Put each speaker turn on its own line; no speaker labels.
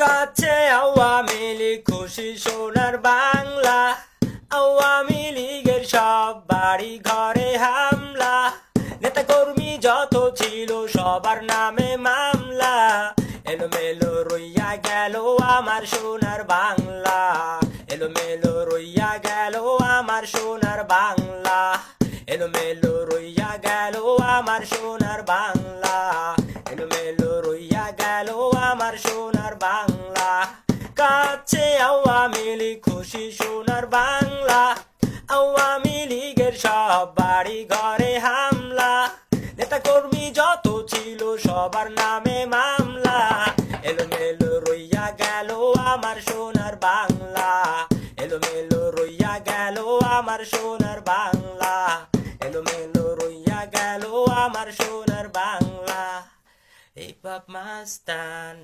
কাছে আওয়ামী লীগ খুশি সোনার বাংলা, আওয়ামী লীগের সব বাড়ি ঘরে হামলা, নেতা কর্মী যত ছিল সবার নামে মামলা, এলোমেলো রইয়া গেল আমার সোনার বাংলা, এলোমেলো রইয়া গেল আমার সোনার বাংলা, এলোমেলো রইয়া গেল আমার সোনার বাংলা, এলোমেলো রইয়া গেল আমার সোনার বাংলা। কাছে আওয়ামী লীগ খুশি সোনার বাংলা, আওয়ামী লীগের সব বাড়ি ঘরে হামলা, নেতা কর্মী যত ছিল সবার নামে মামলা, এলোমেলো রইয়া গেল আমার সোনার বাংলা, এলোমেলো রইয়া গেল আমার সোনার বাংলা, এলোমেলো রইয়া গেল আমার সোনার বাংলা। এই বাপ মাস্তান।